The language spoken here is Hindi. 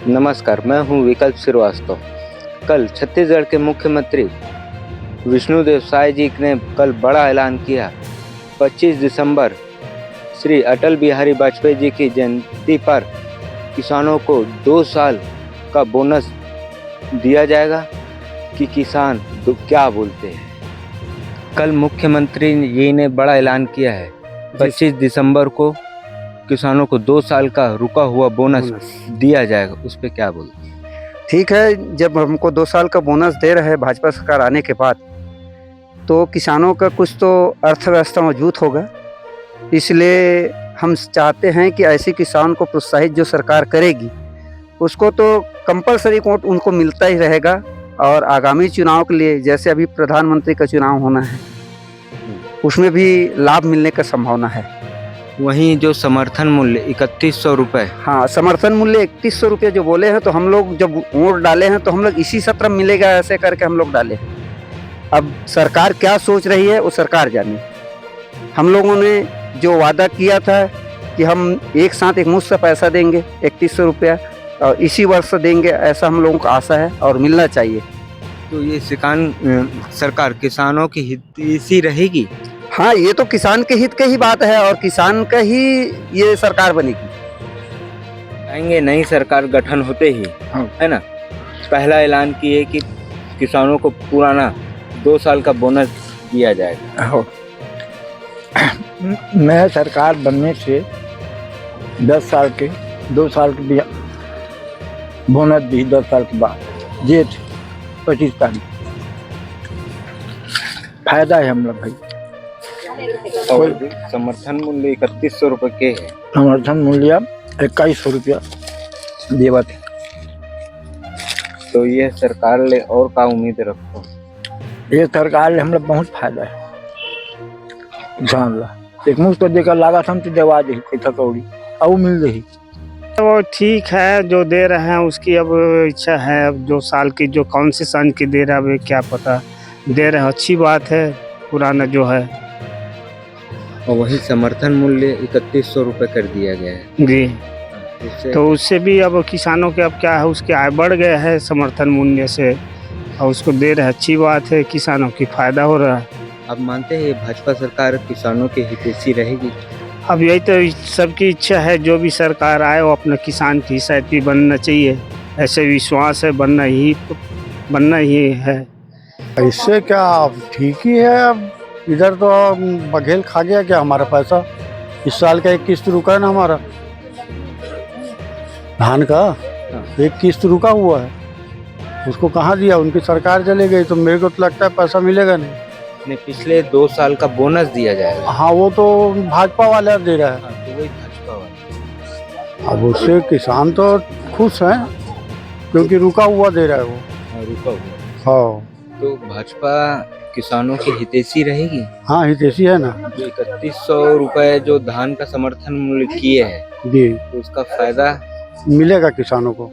नमस्कार, मैं हूं विकल्प श्रीवास्तव। कल छत्तीसगढ़ के मुख्यमंत्री विष्णुदेव साय जी ने कल बड़ा ऐलान किया। 25 दिसंबर श्री अटल बिहारी वाजपेयी जी की जयंती पर किसानों को 2 साल का बोनस दिया जाएगा कि किसान तो क्या बोलते हैं। कल मुख्यमंत्री जी ने बड़ा ऐलान किया है। 25 दिसंबर को किसानों को 2 साल का रुका हुआ बोनस दिया जाएगा, उस पे क्या बोलते हैं? ठीक है, जब हमको 2 साल का बोनस दे रहे हैं भाजपा सरकार आने के बाद, तो किसानों का कुछ तो अर्थव्यवस्था मजबूत होगा। इसलिए हम चाहते हैं कि ऐसे किसान को प्रोत्साहित जो सरकार करेगी, उसको तो कंपलसरी वोट उनको मिलता ही रहेगा। और आगामी चुनाव के लिए, जैसे अभी प्रधानमंत्री का चुनाव होना है, उसमें भी लाभ मिलने का संभावना है। वहीं जो समर्थन मूल्य 3100 रुपये, हाँ, समर्थन मूल्य 3100 रुपये जो बोले हैं, तो हम लोग जब वोट डाले हैं तो हम लोग इसी सत्र में मिलेगा ऐसे करके हम लोग डाले हैं। अब सरकार क्या सोच रही है वो सरकार जाने। हम लोगों ने जो वादा किया था कि हम एक साथ एक मुश्त पैसा देंगे 3100 रुपया, और इसी वर्ष देंगे, ऐसा हम लोगों को आशा है और मिलना चाहिए। तो ये सरकार किसानों की हितैषी रहेगी। हाँ, ये तो किसान के हित की ही बात है और किसान का ही ये सरकार बनेगी। आएंगे नई सरकार गठन होते ही, है ना, पहला ऐलान किए कि किसानों को पुराना 2 साल का बोनस दिया जाएगा। नया सरकार बनने से 10 साल के 2 साल के बोनस दी 10 साल के बाद जेठ 25 तारीख फायदा है हम लोग भाई। और समर्थन मूल्य 3100 रुपये के है। समर्थन मूल्य 2100 रुपया देवत है। तो ये सरकार ले और का उम्मीद रखो? ये सरकार ले हम लोग बहुत फायदा है किसान ला। एक मुफ्त देकर लागत हम तो देवा दे पैसा कौड़ी और मिल रही। वो ठीक है, जो दे रहे हैं उसकी अब इच्छा है। अब जो साल की जो कौन से सन की दे रहा है क्या पता, दे रहे हैं, अच्छी बात है। पुराना जो है, और वही समर्थन मूल्य 3100 रुपये कर दिया गया है जी। तो उससे भी अब किसानों के अब क्या है, उसके आय बढ़ गए हैं समर्थन मूल्य से, और उसको दे रहे हैं, अच्छी बात है, किसानों की फायदा हो रहा है। अब मानते हैं भाजपा सरकार किसानों की हितैषी रहेगी? अब यही तो सबकी इच्छा है, जो भी सरकार आए वो अपने किसान की हितैषी बनना चाहिए, ऐसे विश्वास है, बनना ही है। इससे क्या ठीक ही है। अब इधर तो बघेल खा गया क्या हमारा पैसा। इस साल का 1 किस्त रुका है ना हमारा धान का, 1 किस्त रुका हुआ है, उसको कहाँ दिया। उनकी सरकार चले गई तो मेरे को तो लगता है पैसा मिलेगा नहीं। पिछले 2 साल का बोनस दिया जाएगा। हाँ, वो तो भाजपा वाला दे रहा है। तो वही भाजपा वाला। अब उससे किसान तो खुश हैं क्योंकि रुका हुआ दे रहा है वो। रुका हुआ। हाँ, तो भाजपा किसानों की हितैषी रहेगी? हाँ, हितैषी है ना। जो 3100 रुपये जो धान का समर्थन मूल्य किए हैं, जी, तो उसका फायदा मिलेगा किसानों को।